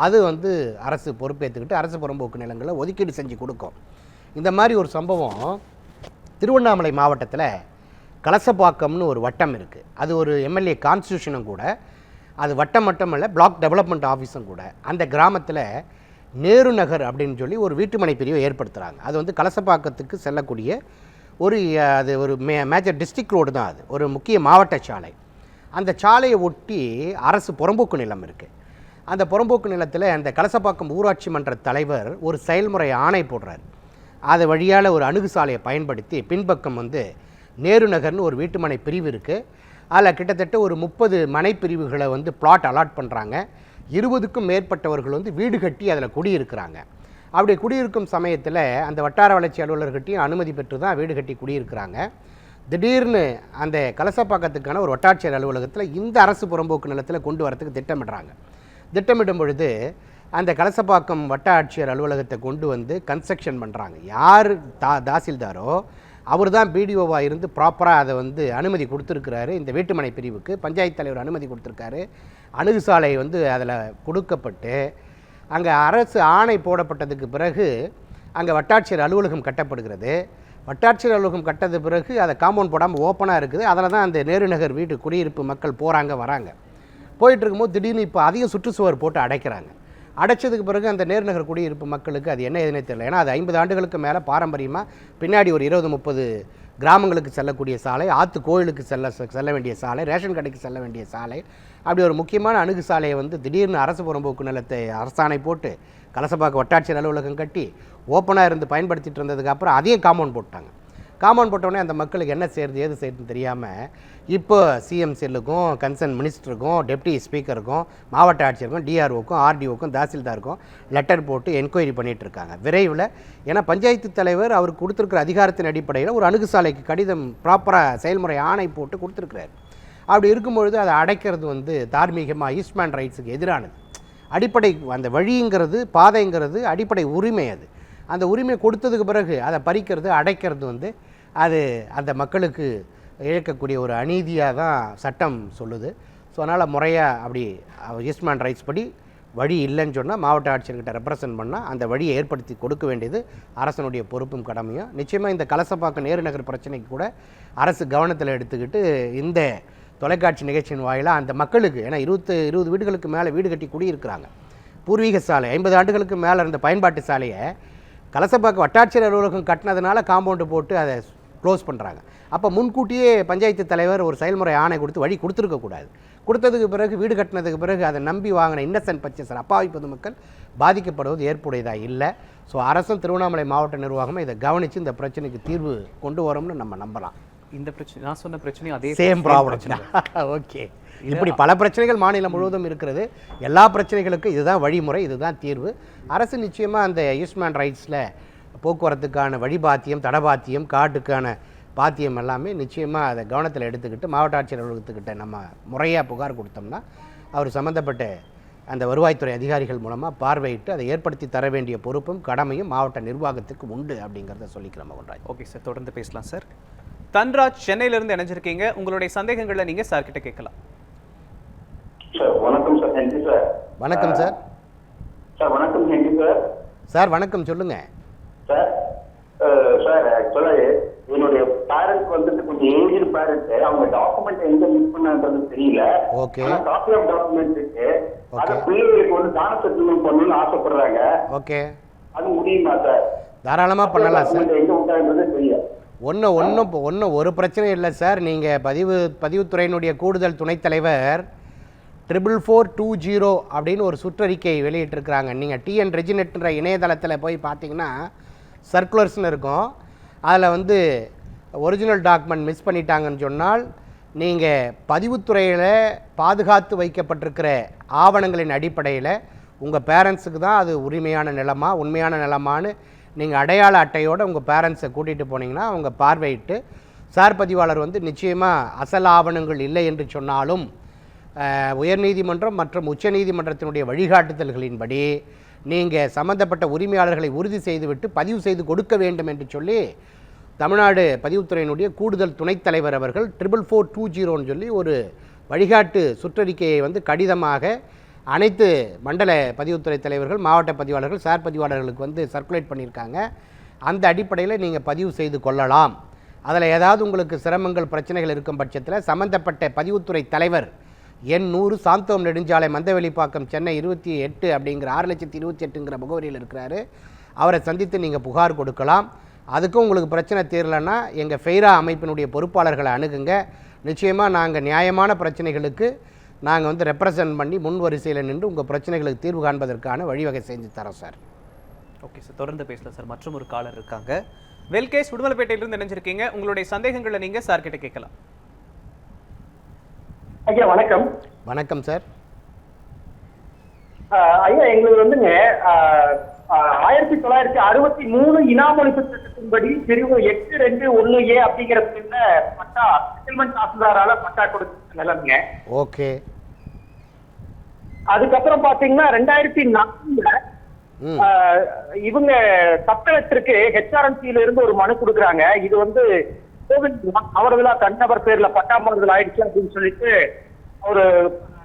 அது வந்து அரசு பொறுப்பேற்றுக்கிட்டு அரசு புறம்போக்கு நிலங்களை ஒதுக்கீடு செஞ்சு கொடுக்கும். இந்த மாதிரி ஒரு சம்பவம் திருவண்ணாமலை மாவட்டத்தில் கலசப்பாக்கம்னு ஒரு வட்டம் இருக்குது. அது ஒரு எம்எல்ஏ கான்ஸ்டியூஷனும் கூட, அது வட்டம் மட்டும் இல்லை, பிளாக் டெவலப்மெண்ட் ஆஃபீஸும் கூட. அந்த கிராமத்தில் நேரு நகர் அப்படின்னு சொல்லி ஒரு வீட்டுமனை பிரிவை ஏற்படுத்துகிறாங்க. அது வந்து கலசப்பாக்கத்துக்கு செல்லக்கூடிய ஒரு அது ஒரு மேஜர் டிஸ்ட்ரிக்ட் ரோடு தான். அது ஒரு முக்கிய மாவட்ட சாலை. அந்த சாலையை ஒட்டி அரசு புறம்போக்கு நிலம் இருக்குது. அந்த புறம்போக்கு நிலத்தில் அந்த கலசப்பாக்கம் ஊராட்சி மன்ற தலைவர் ஒரு செயல்முறை ஆணை போடுறார். அது வழியால் ஒரு அணுகு சாலையை பயன்படுத்தி பின்பக்கம் வந்து நேரு நகர்னு ஒரு வீட்டுமனை பிரிவு இருக்குது. அதில் கிட்டத்தட்ட ஒரு 30 மனை பிரிவுகளை வந்து பிளாட் அலாட் பண்ணுறாங்க. 20க்கும் மேற்பட்டவர்கள் வந்து வீடு கட்டி அதில் குடியிருக்கிறாங்க. அப்படி குடியிருக்கும் சமயத்தில் அந்த வட்டார வளர்ச்சி அலுவலர்கிட்டையும் அனுமதி பெற்று தான் வீடு கட்டி குடியிருக்கிறாங்க. திடீர்னு அந்த கலசப்பாக்கத்துக்கான ஒரு வட்டாட்சியர் அலுவலகத்தில் இந்த அரசு புறம்போக்கு நிலத்தில் கொண்டு வரத்துக்கு திட்டமிடுறாங்க. திட்டமிடும் பொழுது அந்த கலசப்பாக்கம் வட்ட ஆட்சியர் அலுவலகத்தை கொண்டு வந்து கன்ஸ்ட்ரக்ஷன் பண்ணுறாங்க. யார் தாசில்தாரோ அவர் தான் பிடிஓவாக இருந்து ப்ராப்பராக அதை வந்து அனுமதி கொடுத்துருக்கிறாரு. இந்த வீட்டுமனை பிரிவுக்கு பஞ்சாயத்து தலைவர் அனுமதி கொடுத்துருக்காரு. அணுகுசாலை வந்து அதில் கொடுக்கப்பட்டு அங்கே அரசு ஆணை போடப்பட்டதுக்கு பிறகு அங்கே வட்டாட்சியர் அலுவலகம் கட்டப்படுகிறது. வட்டாட்சியர் அலுவலகம் கட்டது பிறகு அதை காம்பவுண்ட் போடாமல் ஓப்பனாக இருக்குது. அதில் தான் அந்த நேரு நகர் வீட்டு குடியிருப்பு மக்கள் போகிறாங்க வராங்க. போயிட்டு இருக்கும்போது திடீர்னு இப்போ அதிகம் சுற்றுச்சுவர் போட்டு அடைக்கிறாங்க. அடைச்சதுக்கு பிறகு அந்த நேர்நகர் குடியிருப்பு மக்களுக்கு அது என்ன எதுனே தெரியல. ஏன்னா அது 50 ஆண்டுகளுக்கு மேலே பாரம்பரியமாக பின்னாடி ஒரு 20-30 கிராமங்களுக்கு செல்லக்கூடிய சாலை, ஆற்று கோயிலுக்கு செல்ல வேண்டிய சாலை, ரேஷன் கடைக்கு செல்ல வேண்டிய சாலை, அப்படி ஒரு முக்கியமான அணுகு சாலையை வந்து திடீர்னு அரசு புறம்போக்கு நிலத்தை அரசாணை போட்டு கலசப்பாக்கம் வட்டாட்சியர் அலுவலகம் கட்டி ஓப்பனாக இருந்து பயன்படுத்திட்டு இருந்ததுக்கப்புறம் அதையும் காம்பவுண்ட் போட்டாங்க. காம்பவுண்ட் போட்டோடனே அந்த மக்களுக்கு என்ன செய்கிறது ஏது செய்யறதுன்னு தெரியாமல் இப்போ சிஎம் செல்லுக்கும் கன்சர்ன் மினிஸ்டருக்கும் டெப்டி ஸ்பீக்கருக்கும் மாவட்ட ஆட்சியருக்கும் டிஆர்ஓக்கும் ஆர்டிஓக்கும் தாசில்தாருக்கும் லெட்டர் போட்டு என்கொயரி பண்ணிகிட்டு இருக்காங்க விரைவில். ஏன்னா பஞ்சாயத்து தலைவர் அவருக்கு கொடுத்துருக்கிற அதிகாரத்தின் அடிப்படையில் ஒரு அணுகு சாலைக்கு கடிதம் ப்ராப்பராக செயல்முறை ஆணை போட்டு கொடுத்துருக்குறாரு. அப்படி இருக்கும்பொழுது அதை அடைக்கிறது வந்து தார்மீகமாக ஈஸ்ட்மேன் ரைட்ஸுக்கு எதிரானது. அடிப்படை அந்த வழிங்கிறது பாதைங்கிறது அடிப்படை உரிமை. அது அந்த உரிமை கொடுத்ததுக்கு பிறகு அதை பறிக்கிறது அடைக்கிறது வந்து அது அந்த மக்களுக்கு இழக்கக்கூடிய ஒரு அநீதியாக தான் சட்டம் சொல்லுது. ஸோ அதனால் முறையாக அப்படி ஈஸ்ட்மேன் ரைட்ஸ் படி வழி இல்லைன்னு சொன்னால் மாவட்ட ஆட்சியர்கிட்ட ரெப்ரசன்ட் பண்ணால் அந்த வழியை ஏற்படுத்தி கொடுக்க வேண்டியது அரசனுடைய பொறுப்பும் கடமையும். நிச்சயமாக இந்த கலசப்பாக்கம் நேருநகர் பிரச்சனைக்கு கூட அரசு கவனத்தில் எடுத்துக்கிட்டு இந்த தொலைக்காட்சி நிகழ்ச்சியின் வாயிலாக அந்த மக்களுக்கு, ஏன்னா 20 வீடுகளுக்கு மேலே வீடு கட்டி குடியிருக்கிறாங்க, பூர்வீக சாலை 50 ஆண்டுகளுக்கு மேலே இருந்த பயன்பாட்டு சாலையை கலசப்பாக்கம் வட்டாட்சியர் அலுவலகம் கட்டினதுனால காம்பவுண்டு போட்டு அதை க்ளோஸ் பண்ணுறாங்க. அப்போ முன்கூட்டியே பஞ்சாயத்து தலைவர் ஒரு செயல்முறை ஆணை கொடுத்து வழி கொடுத்துருக்கக்கூடாது. கொடுத்ததுக்கு பிறகு வீடு கட்டினதுக்கு பிறகு அதை நம்பி வாங்கின இன்னசென்ட் பர்ச்சேசர் அப்பாவி பொதுமக்கள் பாதிக்கப்படுவது ஏற்புடையதாக இல்லை. ஸோ அரசும் திருவண்ணாமலை மாவட்ட நிர்வாகமும் இதை கவனித்து இந்த பிரச்சனைக்கு தீர்வு கொண்டு வரோம்னு நம்ம நம்பலாம். இந்த பிரச்சனை நான் சொன்ன பிரச்சனையும் அதே சேம் ப்ராப்ளம். ஓகே, இப்படி பல பிரச்சனைகள் மாநிலம் முழுவதும் இருக்கிறது. எல்லா பிரச்சனைகளுக்கும் இதுதான் வழிமுறை, இதுதான் தீர்வு. அரசு நிச்சயமாக அந்த ஈஸ்ட்மேன் ரைட்ஸில் போக்குவரத்துக்கான வழிபாத்தியம், தடபாத்தியம், காட்டுக்கான பாத்தியம் எல்லாமே நிச்சயமாக அதை கவனத்தில் எடுத்துக்கிட்டு மாவட்ட ஆட்சியர் அலுவலகத்துக்கிட்ட நம்ம முறையாக புகார் கொடுத்தோம்னா அவர் சம்மந்தப்பட்ட அந்த வருவாய்த்துறை அதிகாரிகள் மூலமாக பார்வையிட்டு அதை ஏற்படுத்தி தர வேண்டிய பொறுப்பும் கடமையும் மாவட்ட நிர்வாகத்துக்கு உண்டு அப்படிங்கிறத சொல்லிக்கிறோம் மோகன்ராஜ். ஓகே சார், தொடர்ந்து பேசலாம் சார். தன்ராஜ் சென்னையிலிருந்து இணைஞ்சிருக்கீங்க, உங்களுடைய சந்தேகங்களை நீங்கள் சார் கிட்ட கேட்கலாம். சார் வணக்கம் சார். Thank you sir. வணக்கம் சார். சார் வணக்கம். Thank you sir. சார் வணக்கம், சொல்லுங்கள் சார். சார் ஆக்சுவலாக என்னுடைய பேரண்ட்ஸ் வந்துட்டு கொஞ்சம் ஏஜ்டு பேரண்ட், அவங்க டாக்குமெண்ட் எங்க மிஸ் பண்ணான்றது தெரியல. ஓகே. காப்பி ஆஃப் டாக்குமெண்ட் இருக்கு. அது பிள்ளைகளுக்கு வந்து தான செட்டில்மெண்ட் பண்ணணும்னு ஆசைப்படுறாங்க. ஓகே, அது முடியுமா சார்? தாராளமாக பண்ணலாம் சார். எங்க விட்டான்றது தெரியும். ஒன்றும் ஒரு பிரச்சனையும் இல்லை சார். நீங்கள் பதிவுத்துறையினுடைய கூடுதல் துணைத் தலைவர் 44420 அப்படின்னு ஒரு சுற்றறிக்கை வெளியிட்டிருக்கிறாங்க. நீங்கள் டிஎன் ரெஜினெட்ன்ற இணையதளத்தில் போய் பார்த்தீங்கன்னா சர்க்குலர்ஸ்னு இருக்கும். அதில் வந்து ஒரிஜினல் டாக்குமெண்ட் மிஸ் பண்ணிட்டாங்கன்னு சொன்னால் நீங்கள் பதிவுத்துறையில் பாதுகாத்து வைக்கப்பட்டிருக்கிற ஆவணங்களின் அடிப்படையில் உங்கள் பேரண்ட்ஸுக்கு தான் அது உரிமையான நிலமா உண்மையான நிலமானு நீங்கள் அடையாள அட்டையோடு உங்கள் பேரண்ட்ஸை கூட்டிகிட்டு போனீங்கன்னா அவங்க பார்வையிட்டு சார் பதிவாளர் வந்து நிச்சயமாக அசல் ஆவணங்கள் இல்லை என்று சொன்னாலும் உயர்நீதிமன்றம் மற்றும் உச்சநீதிமன்றத்தினுடைய வழிகாட்டுதல்களின்படி நீங்கள் சம்பந்தப்பட்ட உரிமையாளர்களை உறுதி செய்துவிட்டு பதிவு செய்து கொடுக்க வேண்டும் என்று சொல்லி தமிழ்நாடு பதிவுத்துறையினுடைய கூடுதல் துணைத் தலைவர் அவர்கள் 44420 சொல்லி ஒரு வழிகாட்டு சுற்றறிக்கையை வந்து கடிதமாக அனைத்து மண்டல பதிவுத்துறை தலைவர்கள், மாவட்ட பதிவாளர்கள், சார் பதிவாளர்களுக்கு வந்து சர்க்குலேட் பண்ணியிருக்காங்க. அந்த அடிப்படையில் நீங்கள் பதிவு செய்து கொள்ளலாம். அதில் ஏதாவது உங்களுக்கு சிரமங்கள் பிரச்சனைகள் இருக்கும் பட்சத்தில் சம்பந்தப்பட்ட பதிவுத்துறை தலைவர் எண் 100 சாந்தோம் நெடுஞ்சாலை மந்தவெளிப்பாக்கம் சென்னை 28 அப்படிங்கிற 6,28,000ங்கிற முகவரியில் இருக்கிறாரு. அவரை சந்தித்து நீங்கள் புகார் கொடுக்கலாம். அதுக்கும் உங்களுக்கு பிரச்சனை தீரலைன்னா எங்கள் ஃபெய்ரா அமைப்பினுடைய பொறுப்பாளர்களை அணுகுங்க. நிச்சயமாக நாங்கள் நியாயமான பிரச்சனைகளுக்கு நாங்கள் வந்து ரெப்ரசன்ட் பண்ணி முன் வரிசையில் நின்று உங்கள் பிரச்சனைகளுக்கு தீர்வு காண்பதற்கான வழிவகை செஞ்சு தரோம் சார். ஓகே சார், தொடர்ந்து பேசலாம் சார். மற்றும் ஒரு காலர் இருக்காங்க. வெல்கேஸ் உடுமலைப்பேட்டையிலிருந்து இணைஞ்சிருக்கீங்க, உங்களுடைய சந்தேகங்களை நீங்கள் சார் கிட்ட கேட்கலாம். ஐயா வணக்கம். வணக்கம் சார். ஐயா எங்களுக்கு வந்துங்க 1963 இனாமொழிப்பு சட்டத்தின்படி பிரிவு 821A அப்படிங்கிற பிரிவுல பட்டா செட்டில்மெண்ட் தாசில்தாரால பட்டா கொடுத்த நிலைமைங்க. ஓகே. அதுக்கப்புறம் பாத்தீங்கன்னா 2004 இவங்க சப் கலெக்டருக்கு ஹெச்ஆர்என்சியில இருந்து ஒரு மனு கொடுக்குறாங்க. இது வந்து கோவில் அவர்களா தனிநபர் பேர்ல பட்டா மாறுதல் ஆயிடுச்சு அப்படின்னு சொல்லிட்டு ஒரு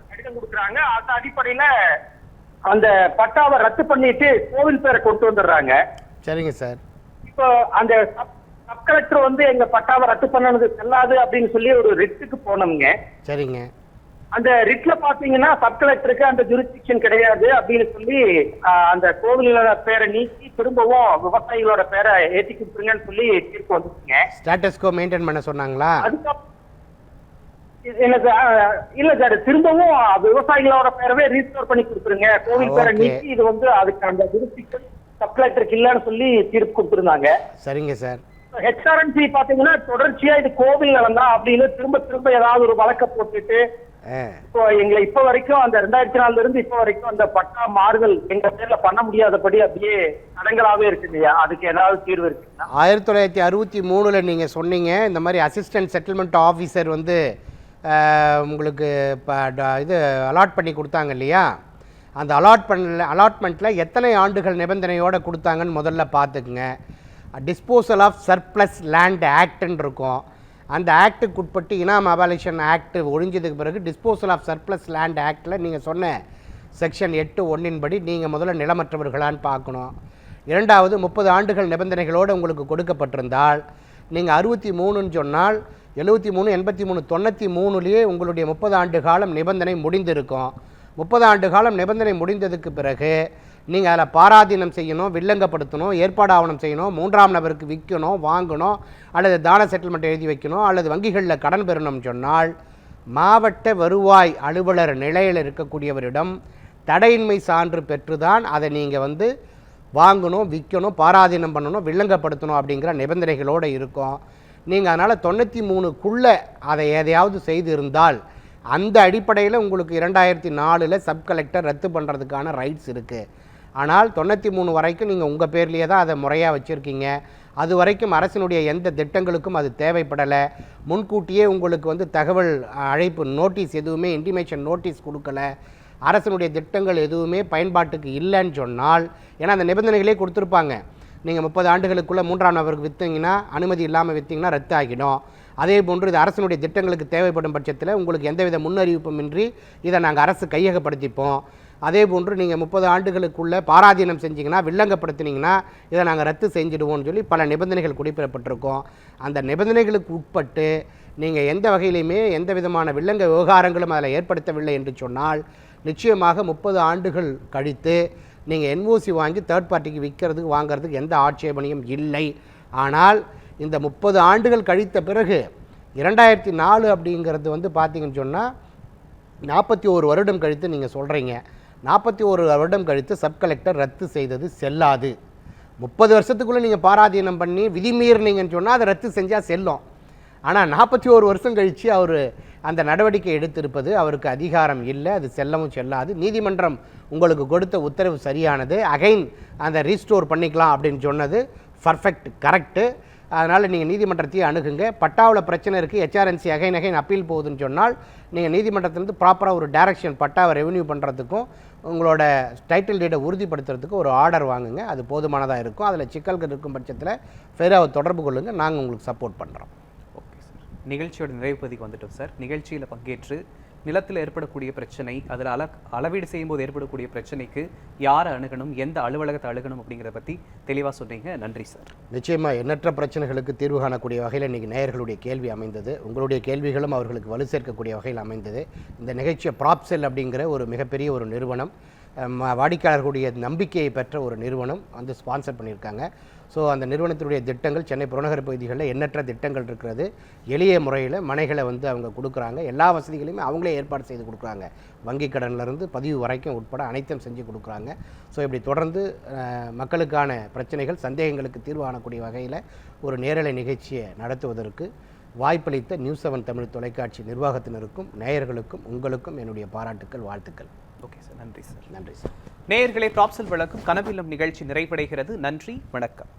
கடிதம் கொடுக்குறாங்க. அந்த அடிப்படையில அந்த பட்டாவை ரத்து பண்ணிட்டு கோவில் பேரை கொண்டு வந்துடுறாங்க. சரிங்க சார். இப்போ அந்த சப் கலெக்டர் வந்து எங்க பட்டாவை ரத்து பண்ணது செல்லாது அப்படின்னு சொல்லி ஒரு ரிட்டுக்கு போனோம்ங்க. சரிங்க. அந்த ரிட்ல பாத்தீங்கன்னா சப் கலெக்டருக்கு அந்த ஜூரிஸ்டிக்ஷன் கிடையாது அப்படின்னு சொல்லி அந்த கோவிலோட பேரை நீக்கி திரும்பவும் விவசாயிகளோட பேரை ஏற்றி கொடுத்துருங்கன்னு சொல்லி தீர்ப்பு வந்துச்சுங்க. ஸ்டேட்டஸ்கோ மெயின்டைன் பண்ண சொன்னாங்களா? அதுக்கப்புறம் இல்ல சார், திரும்பவும் விவசாயிகளோட பேரவே ரீஸ்டோர் பண்ணி கொடுத்துருங்க, கோவில் பேரை நீக்கி இது வந்து அதுக்கு அந்த ஜூரிஸ்டிக்ஷன் சப் கலெக்டருக்கு இல்லன்னு சொல்லி தீர்ப்பு கொடுத்துருந்தாங்க. சரிங்க சார். ஹெச்ஆர்என்சி பாத்தீங்கன்னா தொடர்ச்சியா இது கோவில் நிலம் தான் அப்படின்னு திரும்ப திரும்ப ஏதாவது ஒரு வழக்க போட்டுட்டு இப்போ எங்களை இப்ப வரைக்கும் அந்த 2004 இருந்து இப்ப வரைக்கும் அந்த பட்டா மாறுதல் எங்க பேர்ல பண்ண முடியாதபடி அப்படியே தடங்களாவே இருக்கு இல்லையா? அதுக்கு ஏதாவது தீர்வு இருக்குங்களா? 1963 நீங்க சொன்னீங்க இந்த மாதிரி அசிஸ்டன்ட் செட்டில்மெண்ட் ஆஃபீஸர் வந்து உங்களுக்கு இது அலாட் பண்ணி கொடுத்தாங்க இல்லையா? அந்த அலாட்மெண்ட்டில் எத்தனை ஆண்டுகள் நிபந்தனையோடு கொடுத்தாங்கன்னு முதல்ல பார்த்துக்குங்க. டிஸ்போசல் ஆஃப் சர்ப்ளஸ் லேண்ட் ஆக்ட்னு இருக்கும். அந்த ஆக்டுக்கு உட்பட்டு இனாம் அபாலிஷன் ஆக்ட் ஒழிஞ்சதுக்கு பிறகு டிஸ்போசல் ஆஃப் சர்ப்ளஸ் லேண்ட் ஆக்டில் நீங்கள் சொன்ன செக்ஷன் 8(1) படி நீங்கள் முதல்ல நிலமற்றவர்களான்னு பார்க்கணும். இரண்டாவது 30 ஆண்டுகள் நிபந்தனைகளோடு உங்களுக்கு கொடுக்கப்பட்டிருந்தால் நீங்கள் 63ன்னு சொன்னால் 73, 83, 93லேயே உங்களுடைய 30 ஆண்டு காலம் நிபந்தனை முடிந்திருக்கும். 30 ஆண்டு காலம் நிபந்தனை முடிந்ததுக்கு பிறகு நீங்கள் அதில் பாராதீனம் செய்யணும், வில்லங்கப்படுத்தணும், ஏற்பாடு ஆவணம் செய்யணும், 3ஆம் நபருக்கு விற்கணும், வாங்கணும், அல்லது தான செட்டில்மெண்ட் எழுதி வைக்கணும், அல்லது வங்கிகளில் கடன் பெறணும்னு சொன்னால் மாவட்ட வருவாய் அலுவலர் நிலையில் இருக்கக்கூடியவரிடம் தடையின்மை சான்று பெற்றுதான் அதை நீங்கள் வந்து வாங்கணும், விற்கணும், பாராதீனம் பண்ணணும், வில்லங்கப்படுத்தணும் அப்படிங்கிற நிபந்தனைகளோடு இருக்கும். நீங்கள் அதனால் 93க்குள்ளே அதை எதையாவது செய்து இருந்தால் அந்த அடிப்படையில் உங்களுக்கு 2004 சப் கலெக்டர் ரத்து பண்ணுறதுக்கான ரைட்ஸ் இருக்குது. ஆனால் 93 வரைக்கும் நீங்கள் உங்கள் பேர்லேயே தான் அதை முறையாக வச்சுருக்கீங்க. அது வரைக்கும் அரசினுடைய எந்த திட்டங்களுக்கும் அது தேவைப்படலை. முன்கூட்டியே உங்களுக்கு வந்து தகவல் அழைப்பு நோட்டீஸ் எதுவுமே இன்டிமேஷன் நோட்டீஸ் கொடுக்கல. அரசினுடைய திட்டங்கள் எதுவுமே பயன்பாட்டுக்கு இல்லைன்னு சொன்னால், ஏன்னா அந்த நிபந்தனைகளே கொடுத்துருப்பாங்க. நீங்கள் 30 ஆண்டுகளுக்குள்ளே 3ஆம் நபருக்கு விற்றீங்கன்னா, அனுமதி இல்லாமல் விற்றீங்கன்னா ரத்து ஆகிடும். அதே போன்று இது அரசினுடைய திட்டங்களுக்கு தேவைப்படும் பட்சத்தில் உங்களுக்கு எந்தவித முன்னறிவிப்புமின்றி இதை நாங்கள் அரசு கையகப்படுத்திப்போம். அதே போன்று நீங்கள் 30 ஆண்டுகளுக்குள்ளே பாராதீனம் செஞ்சிங்கன்னா, வில்லங்கப்படுத்தினீங்கன்னா இதை நாங்கள் ரத்து செஞ்சிடுவோம்னு சொல்லி பல நிபந்தனைகள் குறிப்பிடப்பட்டிருக்கோம். அந்த நிபந்தனைகளுக்கு உட்பட்டு நீங்கள் எந்த வகையிலையுமே எந்த விதமான வில்லங்க விவகாரங்களும் அதில் ஏற்படுத்தவில்லை என்று சொன்னால், நிச்சயமாக 30 ஆண்டுகள் கழித்து நீங்கள் என்ஓசி வாங்கி தேர்ட் பார்ட்டிக்கு விற்கிறதுக்கு வாங்கிறதுக்கு எந்த ஆட்சேபனையும் இல்லை. ஆனால் இந்த 30 ஆண்டுகள் கழித்த பிறகு 2004 அப்படிங்கிறது வந்து பார்த்தீங்கன்னு சொன்னால் 41 வருடம் கழித்து நீங்கள் சொல்கிறீங்க. 41 வருடம் கழித்து சப் கலெக்டர் ரத்து செய்தது செல்லாது. 30 வருஷத்துக்குள்ளே நீங்கள் பாராதீனம் பண்ணி விதிமீறினீங்கன்னு சொன்னால் அதை ரத்து செஞ்சால் செல்லும். ஆனால் 41 வருஷம் கழித்து அவர் அந்த நடவடிக்கை எடுத்திருப்பது அவருக்கு அதிகாரம் இல்லை, அது செல்லவும் செல்லாது. நீதிமன்றம் உங்களுக்கு கொடுத்த உத்தரவு சரியானது, அகைன் அந்த ரீஸ்டோர் பண்ணிக்கலாம் அப்படின்னு சொன்னது பர்ஃபெக்ட் கரெக்டு. அதனால் நீங்கள் நீதிமன்றத்தையே அணுகுங்க. பட்டாவில் பிரச்சனை இருக்குது, ஹெச்ஆர்என்சி அகைன் அப்பீல் போகுதுன்னு சொன்னால் நீங்கள் நீதிமன்றத்திலேருந்து ப்ராப்பராக ஒரு டைரக்ஷன் பட்டாவை ரெவென்யூ பண்ணுறதுக்கும் உங்களோட டைட்டில் டீடை உறுதிப்படுத்துறதுக்கு ஒரு ஆர்டர் வாங்குங்க. அது போதுமானதாக இருக்கும். அதில் சிக்கல்கள் இருக்கும் பட்சத்தில் ஃபெராவை தொடர்பு கொள்ளுங்கள், நாங்கள் உங்களுக்கு சப்போர்ட் பண்ணுறோம். ஓகே சார், நிகழ்ச்சியோட நிறைவு பகுதிக்கு வந்துட்டோம் சார். நிகழ்ச்சியில் பங்கேற்று நிலத்தில் ஏற்படக்கூடிய பிரச்சனை, அதில் அளவீடு செய்யும்போது ஏற்படக்கூடிய பிரச்சனைக்கு யாரை அணுகணும், எந்த அலுவலகத்தை அணுகணும் அப்படிங்கிறத பற்றி தெளிவாக சொன்னீங்க. நன்றி சார். நிச்சயமாக எண்ணற்ற பிரச்சனைகளுக்கு தீர்வு காணக்கூடிய வகையில் இன்றைக்கி நேயர்களுடைய கேள்வி அமைந்தது. உங்களுடைய கேள்விகளும் அவர்களுக்கு வலு சேர்க்கக்கூடிய வகையில் அமைந்தது. இந்த நிகழ்ச்சியை ப்ராப்செல் அப்படிங்கிற ஒரு மிகப்பெரிய ஒரு நிறுவனம், வாடிக்கையாளர்களுடைய நம்பிக்கையை பெற்ற ஒரு நிறுவனம் வந்து ஸ்பான்சர் பண்ணியிருக்காங்க. ஸோ அந்த நிறுவனத்தினுடைய திட்டங்கள் சென்னை புறநகர் பகுதிகளில் எண்ணற்ற திட்டங்கள் இருக்கிறது. எளிய முறையில் மனைகளை வந்து அவங்க கொடுக்குறாங்க. எல்லா வசதிகளையுமே அவங்களே ஏற்பாடு செய்து கொடுக்குறாங்க. வங்கி கடன்லேருந்து பதிவு வரைக்கும் உட்பட அனைத்தும் செஞ்சு கொடுக்குறாங்க. ஸோ இப்படி தொடர்ந்து மக்களுக்கான பிரச்சனைகள், சந்தேகங்களுக்கு தீர்வு காணக்கூடிய வகையில் ஒரு நேரலை நிகழ்ச்சியை நடத்துவதற்கு வாய்ப்பளித்த நியூஸ் 7 தமிழ் தொலைக்காட்சி நிர்வாகத்தினருக்கும் நேயர்களுக்கும் உங்களுக்கும் என்னுடைய பாராட்டுக்கள், வாழ்த்துக்கள். ஓகே சார், நன்றி சார். நன்றி சார். நேயர்களே, ப்ராப்செல் வழங்கும் கனவில்லம் நிகழ்ச்சி நிறைவடைகிறது. நன்றி, வணக்கம்.